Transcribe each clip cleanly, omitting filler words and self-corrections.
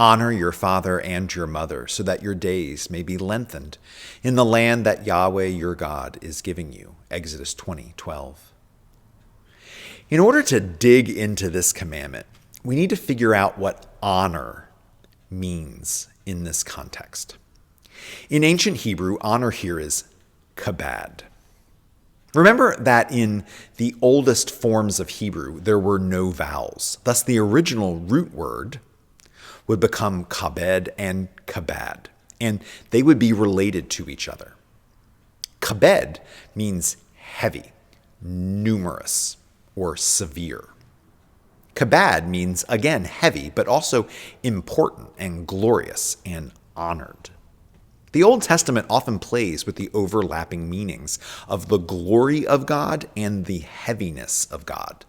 Honor your father and your mother, so that your days may be lengthened in the land that Yahweh your God is giving you. Exodus 20:12. In order to dig into this commandment, we need to figure out what honor means in this context. In ancient Hebrew, honor here is kabad. Remember that in the oldest forms of Hebrew, there were no vowels. Thus, the original root word would become kabed and kabad, and they would be related to each other. Kabed means heavy, numerous, or severe. Kabad means, again, heavy, but also important and glorious and honored. The Old Testament often plays with the overlapping meanings of the glory of God and the heaviness of God.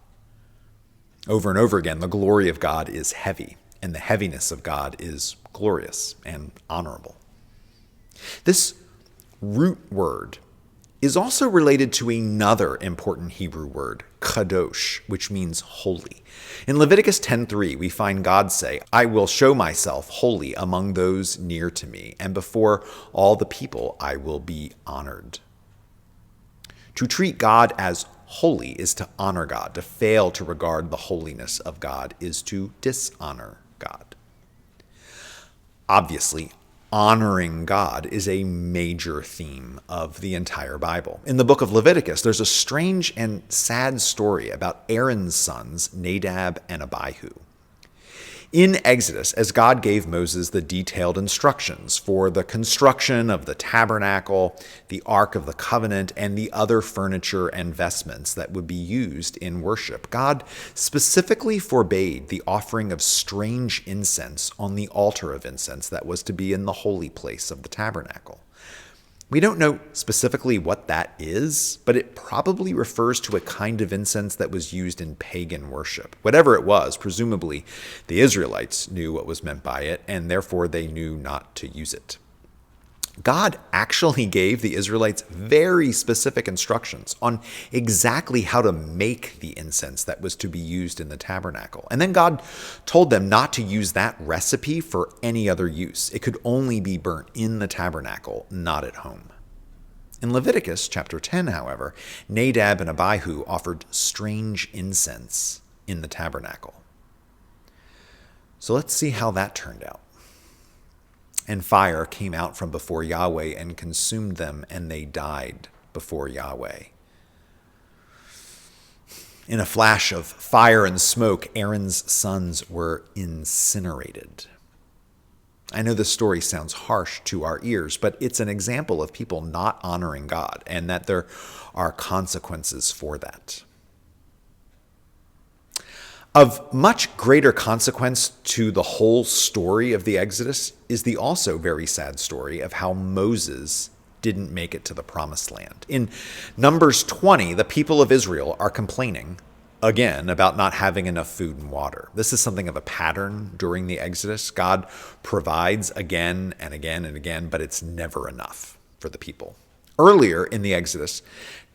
Over and over again, the glory of God is heavy, and the heaviness of God is glorious and honorable. This root word is also related to another important Hebrew word, kadosh, which means holy. In Leviticus 10:3, we find God say, "I will show myself holy among those near to me, and before all the people I will be honored." To treat God as holy is to honor God. To fail to regard the holiness of God is to dishonor God. Obviously, honoring God is a major theme of the entire Bible. In the book of Leviticus, there's a strange and sad story about Aaron's sons, Nadab and Abihu. In Exodus, as God gave Moses the detailed instructions for the construction of the tabernacle, the Ark of the Covenant, and the other furniture and vestments that would be used in worship, God specifically forbade the offering of strange incense on the altar of incense that was to be in the holy place of the tabernacle. We don't know specifically what that is, but it probably refers to a kind of incense that was used in pagan worship. Whatever it was, presumably the Israelites knew what was meant by it, and therefore they knew not to use it. God actually gave the Israelites very specific instructions on exactly how to make the incense that was to be used in the tabernacle. And then God told them not to use that recipe for any other use. It could only be burnt in the tabernacle, not at home. In Leviticus chapter 10, however, Nadab and Abihu offered strange incense in the tabernacle. So let's see how that turned out. And fire came out from before Yahweh and consumed them, and they died before Yahweh. In a flash of fire and smoke, Aaron's sons were incinerated. I know this story sounds harsh to our ears, but it's an example of people not honoring God, and that there are consequences for that. Of much greater consequence to the whole story of the Exodus is the also very sad story of how Moses didn't make it to the promised land. In Numbers 20, the people of Israel are complaining again about not having enough food and water. This is something of a pattern during the Exodus. God provides again and again and again, but it's never enough for the people. Earlier in the Exodus,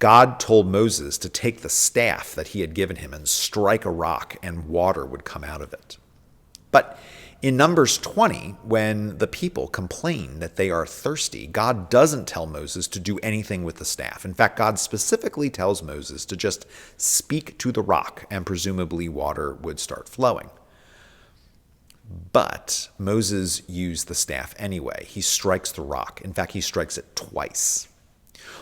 God told Moses to take the staff that he had given him and strike a rock, and water would come out of it. But in Numbers 20, when the people complain that they are thirsty, God doesn't tell Moses to do anything with the staff. In fact, God specifically tells Moses to just speak to the rock, and presumably water would start flowing. But Moses used the staff anyway. He strikes the rock. In fact, he strikes it twice.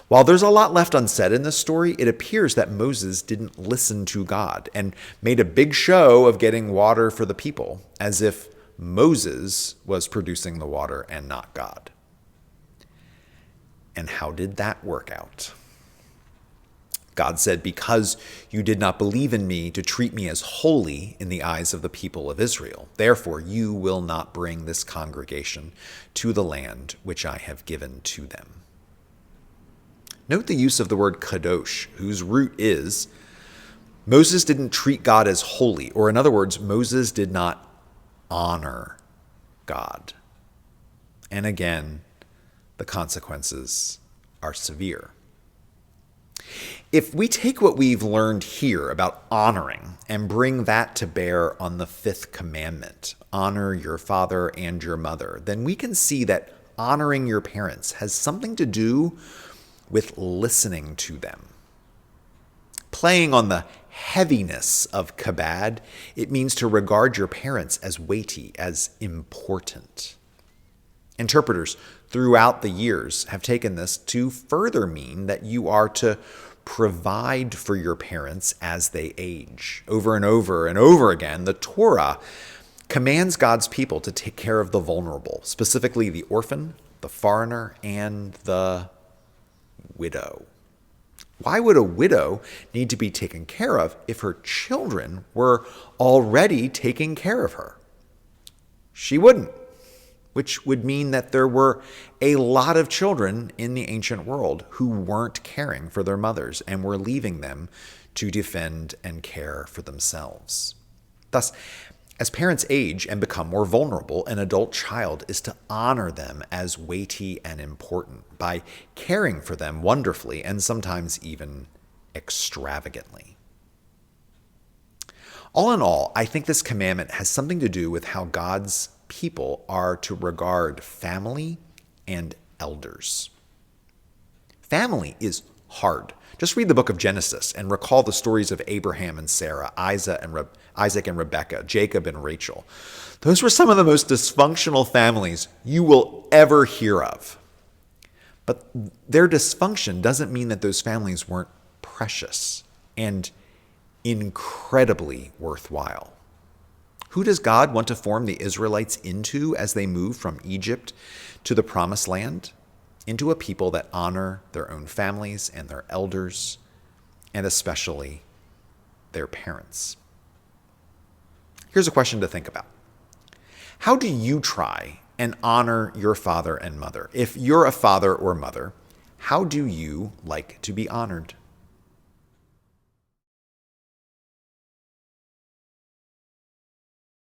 While there's a lot left unsaid in this story, it appears that Moses didn't listen to God and made a big show of getting water for the people, as if Moses was producing the water and not God. And how did that work out? God said, "Because you did not believe in me to treat me as holy in the eyes of the people of Israel, therefore you will not bring this congregation to the land which I have given to them." Note the use of the word kadosh, whose root is Moses didn't treat God as holy, or in other words, Moses did not honor God. And again, the consequences are severe. If we take what we've learned here about honoring and bring that to bear on the fifth commandment, honor your father and your mother, then we can see that honoring your parents has something to do with listening to them. Playing on the heaviness of kabad, it means to regard your parents as weighty, as important. Interpreters throughout the years have taken this to further mean that you are to provide for your parents as they age. Over and over and over again, the Torah commands God's people to take care of the vulnerable, specifically the orphan, the foreigner, and the widow. Why would a widow need to be taken care of if her children were already taking care of her? She wouldn't, which would mean that there were a lot of children in the ancient world who weren't caring for their mothers and were leaving them to defend and care for themselves. Thus, as parents age and become more vulnerable, an adult child is to honor them as weighty and important by caring for them wonderfully and sometimes even extravagantly. All in all, I think this commandment has something to do with how God's people are to regard family and elders. Family is hard. Just read the book of Genesis and recall the stories of Abraham and Sarah, Isaac and Rebekah, Jacob and Rachel. Those were some of the most dysfunctional families you will ever hear of. But their dysfunction doesn't mean that those families weren't precious and incredibly worthwhile. Who does God want to form the Israelites into as they move from Egypt to the Promised Land? Into a people that honor their own families and their elders, and especially their parents. Here's a question to think about. How do you try and honor your father and mother? If you're a father or mother, how do you like to be honored?